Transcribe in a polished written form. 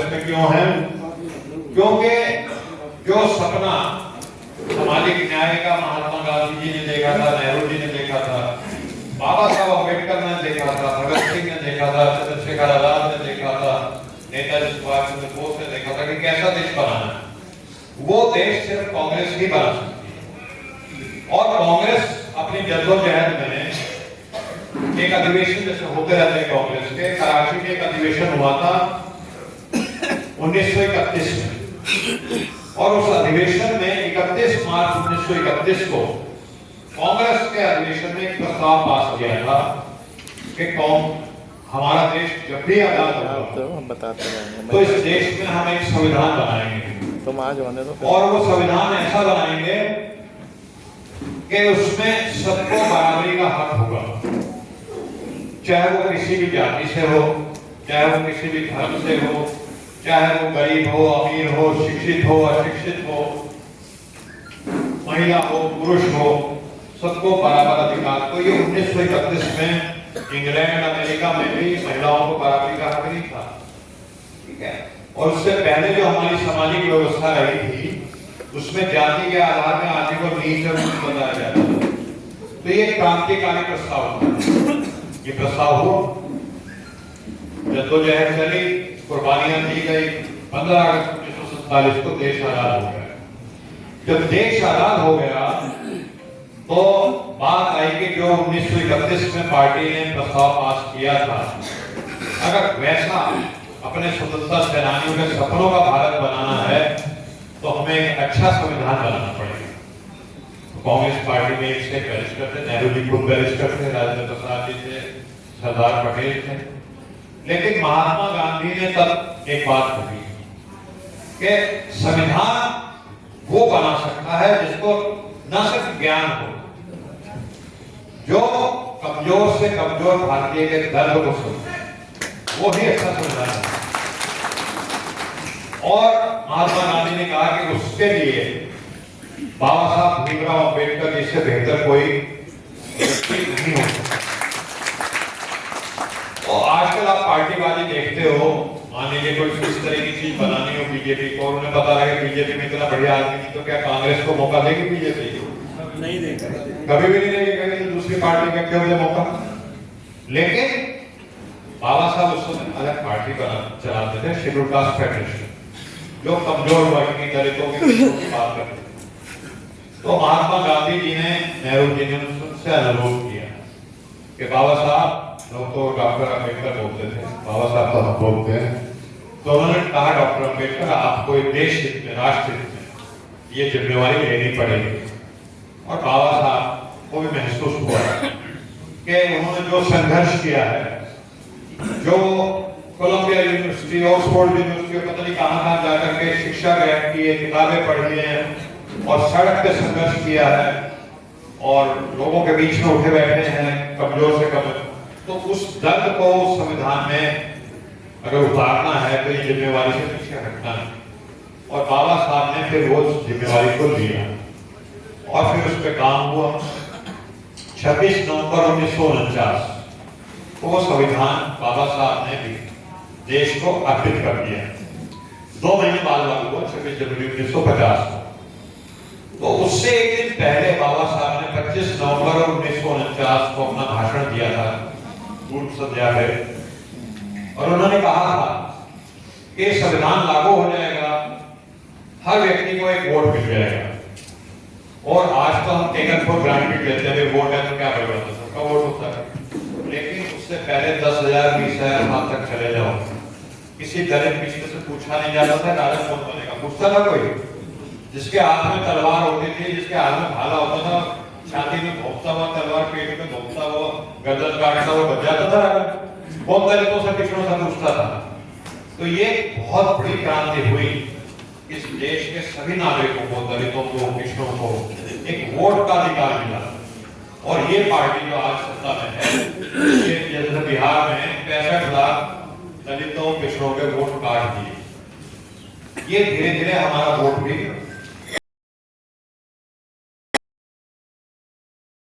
कांग्रेस में क्यों हैं? क्योंकि जो सपना सामाजिक न्याय का महात्मा गांधी जी ने देखा था, नेहरू जी ने देखा था, बाबा साहब अम्बेडकर ने देखा था, भगत सिंह ने देखा था, चंद्रशेखर आजाद ने देखा था, नेताजी सुभाष चंद्र बोस ने देखा था कि कैसा देश बनाना है, वो देश सिर्फ कांग्रेस ही बना सकती है। और कांग्रेस अपनी जद्दोजहद में एक अधिवेशन जैसे होते रहते हैं कांग्रेस के, कराची में एक अधिवेशन हुआ था 1931 में, और उस अधिवेशन में 31 मार्च 1931 को कांग्रेस के अधिवेशन में एक प्रस्ताव पास किया था कि हमारा देश जब भी आजाद होगा तो इस देश में हम एक संविधान बनाएंगे, तुम आज होने दो, और वो संविधान ऐसा बनाएंगे कि उसमें सबको बराबरी का हक होगा, चाहे वो किसी भी जाति से हो, चाहे वो किसी भी धर्म से हो, चाहे वो गरीब हो, अमीर हो, शिक्षित हो, अशिक्षित हो, महिला हो, पुरुष हो, सबको बराबर अधिकार। तो ये 1931 में इंग्लैंड अमेरिका में भी महिलाओं को बराबरी का हक नहीं था, ठीक है। और उससे पहले जो हमारी सामाजिक व्यवस्था रही थी उसमें जाति के आधार में आदमी को नीच और उच्च बताया जाता था। तो ये क्रांतिकारी प्रस्ताव था, ये प्रस्ताव हो, जद्दोजहद चली, कुर्बानियां दी गई, 15 अगस्त 1947 को देश आजाद हो गया। जब देश आजाद हो गया तो बात आई कि जो 1931 में पार्टी ने प्रस्ताव पास किया था, अगर वैसा अपने स्वतंत्रता सेनानियों के सपनों का भारत बनाना है तो हमें एक अच्छा संविधान बनाना पड़ेगा। तो कांग्रेस पार्टी में इसके बैरिस्टर थे, नेहरू जी खुद बैरिस्टर थे, राजेंद्र प्रसाद जी थे, सरदार पटेल थे, लेकिन महात्मा गांधी ने तब एक बात कही कि संविधान वो बना सकता है जिसको न सिर्फ ज्ञान हो, जो कमजोर से कमजोर भारतीय के दर्द को समझे, वो ही अच्छा संविधान है। और महात्मा गांधी ने कहा कि उसके लिए बाबा साहब भीमराव अम्बेडकर जी से बेहतर कोई व्यक्ति नहीं हो सकता। तो आजकल आप पार्टीबाजी देखते हो, मान लीजिए कोई इस तरह की चीज बनानी हो बीजेपी को, और उन्हें पता लगे बीजेपी में इतना बढ़िया आदमी नहीं, तो क्या कांग्रेस को मौका देगी बीजेपी? नहीं देगा, कभी भी नहीं देगी, कभी तो दूसरी पार्टी में क्यों दे मौका। लेकिन बाबा साहब उस समय अलग पार्टी चलाते थे, शेड्यूल कास्ट फेडरेशन, जो कमजोर वर्ग की दलितों की बात करते थे। तो महात्मा गांधी जी ने, नेहरू जी ने उनसे अनुरोध किया कि बाबा साहब, लोग तो डॉक्टर अम्बेडकर बोलते थे, बाबा साहब तो हम बोलते हैं, तो उन्होंने कहा डॉक्टर अम्बेडकर आपको देश हित में, राष्ट्र हित में ये जिम्मेवारी लेनी पड़ेगी। और बाबा साहब को भी महसूस हुआ कि उन्होंने जो संघर्ष किया है, जो कोलंबिया यूनिवर्सिटी, ऑक्सफोर्ड यूनिवर्सिटी, पता नहीं कहां जाकर के शिक्षा ग्रहण की है, किताबें पढ़ी हैं और सड़क पे संघर्ष किया है और लोगों के बीच में उठे बैठे हैं कमजोर से कमजोर, तो उस दर्द को संविधान में अगर उतारना है तो ये जिम्मेवारी से पीछे हटना है। और बाबा साहब ने फिर वो जिम्मेवारी को लिया और फिर उस पर काम हुआ। 26 नवंबर 1949 वो संविधान बाबा साहब ने भी देश को अर्पित कर दिया। 2 महीने बाद लागू हुआ, 26 जनवरी 1950 को। तो उससे एक दिन पहले बाबा साहब ने 25 नवंबर 1949 को अपना भाषण दिया था पूर्व संध्या में, और उन्होंने कहा था कि संविधान लागू हो जाएगा, हर व्यक्ति को एक वोट मिल जाएगा। और आज तो हम टेकन फॉर ग्रांटेड लेते हैं, वोट है तो क्या बड़ा सबका वोट होता है, लेकिन उससे पहले 10,000 20,000 साल तक चले जाओ, किसी दलित किसी से पूछा नहीं जाता था राजा कौन बनेगा, पूछता था कोई? जिसके हाथ में तलवार होती थी, जिसके हाथ में भाला होता था, छाती में घोंपता हुआ तलवार, पेट में घोंपता हुआ, गर्दन काटता हुआ बच जाता था राजा। कौन दलितों से पिछड़ों से पूछता था। तो ये बहुत बड़ी क्रांति हुई, इस देश के सभी नागरिकों को, दलितों को, पिछड़ों को एक वोट का अधिकार मिला। और ये पार्टी जो आज सत्ता में है, ये जैसे बिहार में 65 लाख दलितों, पिछड़ों के वोट काट दिए। ये धीरे धीरे हमारा वोट भी